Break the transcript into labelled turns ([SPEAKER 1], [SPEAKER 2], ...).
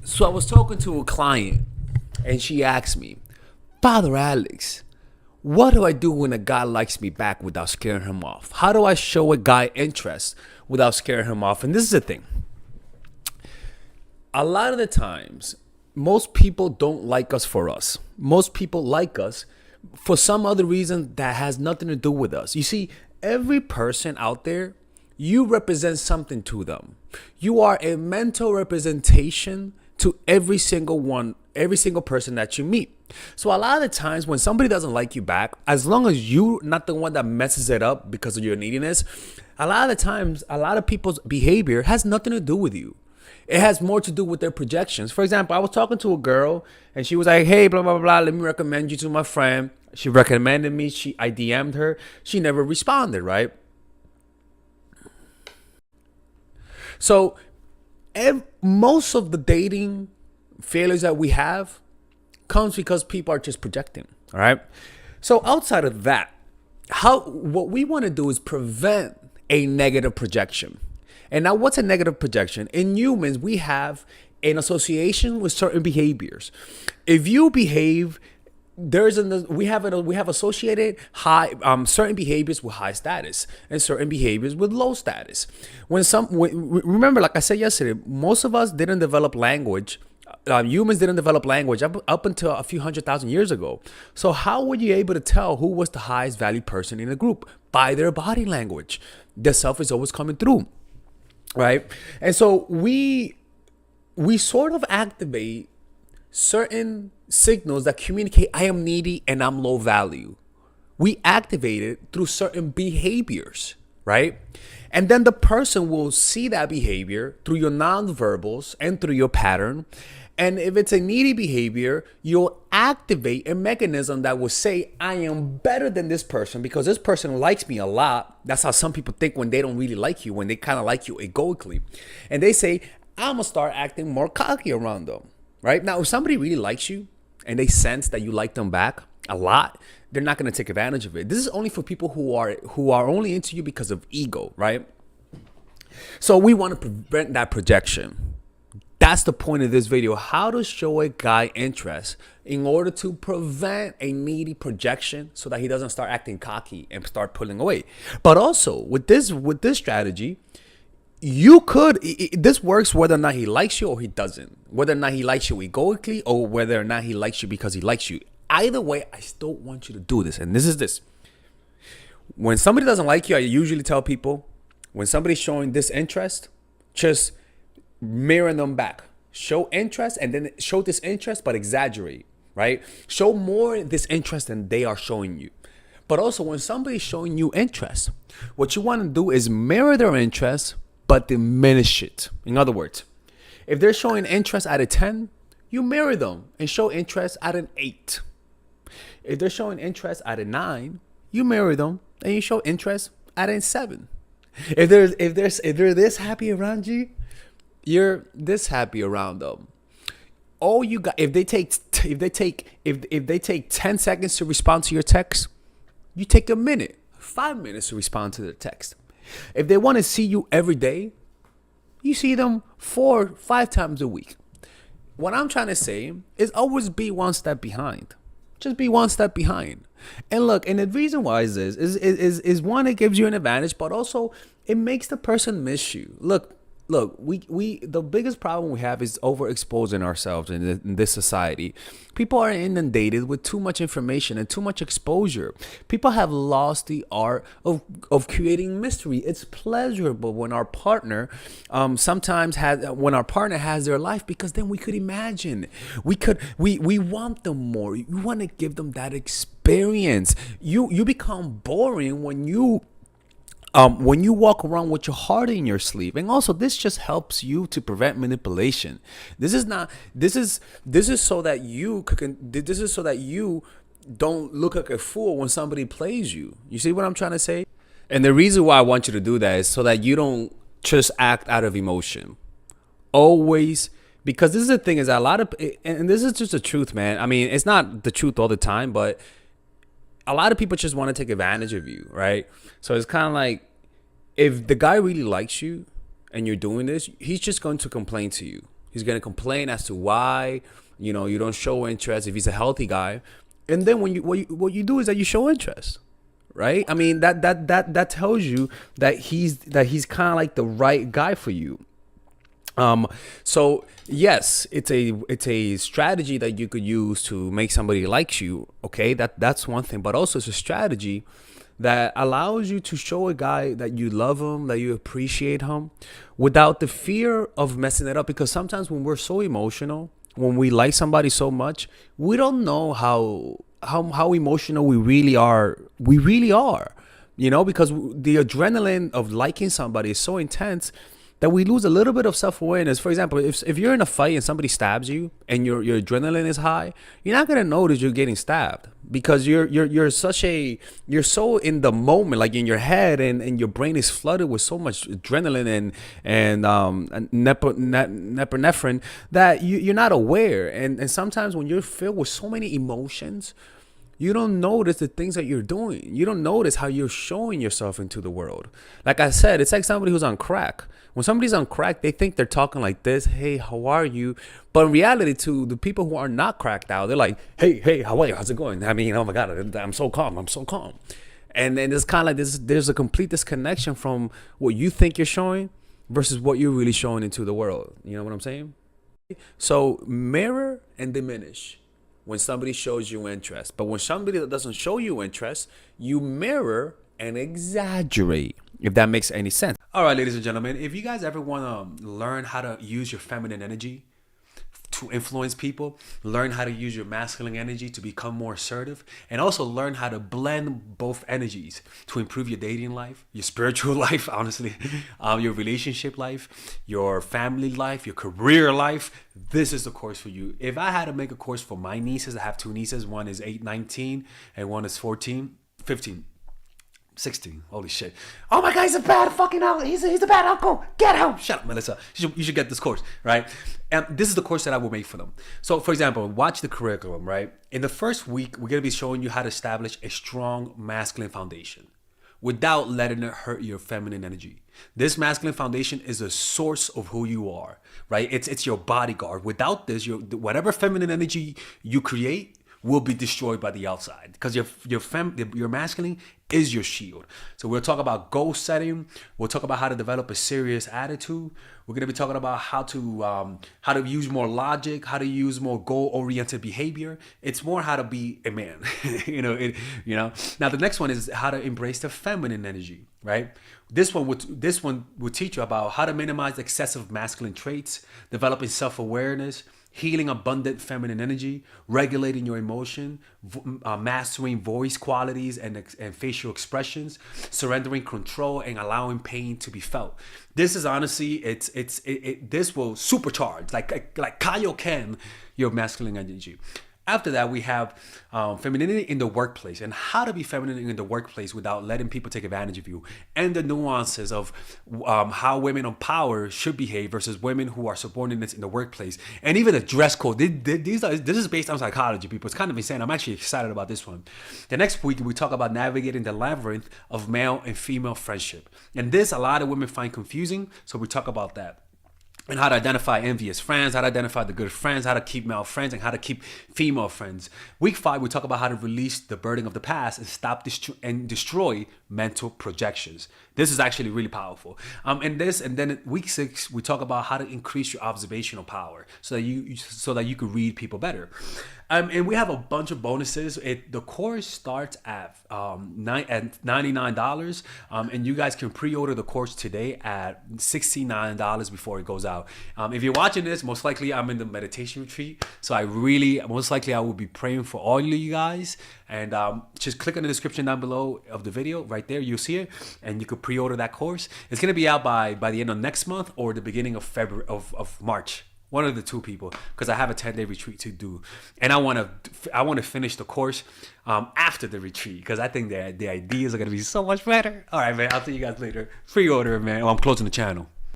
[SPEAKER 1] So I was talking to a client and she asked me, Father Alex, what do I do when a guy likes me back without scaring him off? How do I show a guy interest without scaring him off? And this is the thing. A lot of the times, most people don't like us for us. Most people like us for some other reason that has nothing to do with us. You see, every person out there, you represent something to them. You are a mental representation to every single person that you meet. So a lot of the times when somebody doesn't like you back, as long as you're not the one that messes it up because of your neediness, a lot of the times, a lot of people's behavior has nothing to do with you. It has more to do with their projections. For example, I was talking to a girl and she was like, hey, blah, blah, blah, let me recommend you to my friend. She recommended me. I DM'd her. She never responded, right? So most of the dating failures that we have comes because people are just projecting, all right? So outside of that, what we want to do is prevent a negative projection. And now what's a negative projection? In humans, we have an association with certain behaviors. If you behave, we have associated high certain behaviors with high status and certain behaviors with low status. Remember, like I said yesterday, most of us didn't develop language. Humans didn't develop language up until a few 100,000 years ago. So how were you able to tell who was the highest valued person in the group? By their body language. The self is always coming through, right? And so we sort of activate certain signals that communicate I am needy and I'm low value. We activate it through certain behaviors, right? And then the person will see that behavior through your nonverbals and through your pattern. And if it's a needy behavior, you'll activate a mechanism that will say, I am better than this person because this person likes me a lot. That's how some people think when they don't really like you, when they kind of like you egoically. And they say, I'm going to start acting more cocky around them, right? Now, if somebody really likes you and they sense that you like them back a lot, they're not going to take advantage of it. This is only for people who are only into you because of ego, right? So we want to prevent that projection. That's the point of this video, how to show a guy interest in order to prevent a needy projection so that he doesn't start acting cocky and start pulling away. But also with this strategy, this works whether or not he likes you or he doesn't, whether or not he likes you egoically or whether or not he likes you because he likes you. Either way, I still want you to do this. And this is this. When somebody doesn't like you, I usually tell people, when somebody's showing this interest, just mirror them back. Show interest and then show this interest, but exaggerate, right? Show more this interest than they are showing you. But also when somebody's showing you interest, what you want to do is mirror their interest, but diminish it. In other words, if they're showing interest at a 10, you mirror them and show interest at an 8. If they're showing interest at a 9, you mirror them and you show interest at a 7. If they're this happy around you, you're this happy around them. All you got, if they take 10 seconds to respond to your text, you take a minute, 5 minutes to respond to their text. If they want to see you every day, you see them 4-5 times a week. What I'm trying to say is always be one step behind. Just be one step behind. And look, and the reason why is this is one, it gives you an advantage, but also it makes the person miss you. Look, we the biggest problem we have is overexposing ourselves in this society. People are inundated with too much information and too much exposure. People have lost the art of creating mystery. It's pleasurable when our partner when our partner has their life, because then we could imagine. We want them more. We want to give them that experience. You become boring when you walk around with your heart in your sleeve. And also, this just helps you to prevent manipulation. This is so that you don't look like a fool when somebody plays you. You see what I'm trying to say? And the reason why I want you to do that is so that you don't just act out of emotion. Always, because this is the thing, is that a lot of, and this is just the truth, man. I mean, it's not the truth all the time, but a lot of people just want to take advantage of you, right? So it's kind of like, if the guy really likes you and you're doing this, he's just going to complain to you. He's gonna complain as to why, you don't show interest if he's a healthy guy. And then when what you do is that you show interest, right? I mean, that tells you that he's kind of like the right guy for you. So yes, it's a strategy that you could use to make somebody like you. Okay, that's one thing, but also it's a strategy that allows you to show a guy that you love him, that you appreciate him, without the fear of messing it up. Because sometimes when we're so emotional, when we like somebody so much, we don't know how emotional we really are. We really are, because the adrenaline of liking somebody is so intense that we lose a little bit of self-awareness. For example, if you're in a fight and somebody stabs you and your adrenaline is high, you're not gonna notice you're getting stabbed, because you're so in the moment, like in your head, and your brain is flooded with so much adrenaline and nephrine that you're not aware. And sometimes when you're filled with so many emotions, you don't notice the things that you're doing. You don't notice how you're showing yourself into the world. Like I said, it's like somebody who's on crack. When somebody's on crack, they think they're talking like this: "Hey, how are you?" But in reality, to the people who are not cracked out, they're like, "Hey, how are you? How's it going? I mean, oh my God, I'm so calm. I'm so calm." And then it's kind of like this. There's a complete disconnection from what you think you're showing versus what you're really showing into the world. You know what I'm saying? So mirror and diminish when somebody shows you interest. But when somebody that doesn't show you interest, you mirror and exaggerate, if that makes any sense. All right, ladies and gentlemen, if you guys ever want to learn how to use your feminine energy to influence people, learn how to use your masculine energy to become more assertive, and also learn how to blend both energies to improve your dating life, your spiritual life, honestly, your relationship life, your family life, your career life, this is the course for you. If I had to make a course for my nieces, I have two nieces. One is 19, and one is 15. 16. Holy shit. Oh my God, he's a bad fucking uncle. He's a bad uncle. Get him. Shut up, Melissa. You should get this course, right? And this is the course that I will make for them. So, for example, watch the curriculum, right? In the first week, we're going to be showing you how to establish a strong masculine foundation without letting it hurt your feminine energy. This masculine foundation is a source of who you are, right? It's your bodyguard. Without this, whatever feminine energy you create will be destroyed by the outside, because your masculine is your shield. So we'll talk about goal setting. We'll talk about how to develop a serious attitude. We're going to be talking about how to use more logic, how to use more goal-oriented behavior. It's more how to be a man. Now the next one is how to embrace the feminine energy, right? This one would teach you about how to minimize excessive masculine traits, developing self-awareness, healing abundant feminine energy, regulating your emotion, mastering voice qualities and facial expressions, surrendering control, and allowing pain to be felt. This is honestly, this will supercharge, like Kaioken, your masculine energy. After that, we have femininity in the workplace, and how to be feminine in the workplace without letting people take advantage of you, and the nuances of how women of power should behave versus women who are subordinates in the workplace, and even the dress code. This is based on psychology, people. It's kind of insane. I'm actually excited about this one. The next week, we talk about navigating the labyrinth of male and female friendship, and this a lot of women find confusing, so we talk about that. And how to identify envious friends, how to identify the good friends, how to keep male friends, and how to keep female friends. Week 5, we talk about how to release the burden of the past and stop and destroy mental projections. This is actually really powerful. And then week 6, we talk about how to increase your observational power so that you can read people better. And we have a bunch of bonuses. The course starts at $99, and you guys can pre-order the course today at $69 before it goes out. If you're watching this, most likely I'm in the meditation retreat, so most likely I will be praying for all of you guys. And just click on the description down below of the video. Right there, you'll see it, and you can pre-order that course. It's gonna be out by the end of next month or the beginning of February of March. One of the two, people, because I have a 10-day retreat to do, and I want to finish the course after the retreat, because I think the ideas are gonna be so much better. All right, man. I'll see you guys later. Pre-order, man. Oh, I'm closing the channel.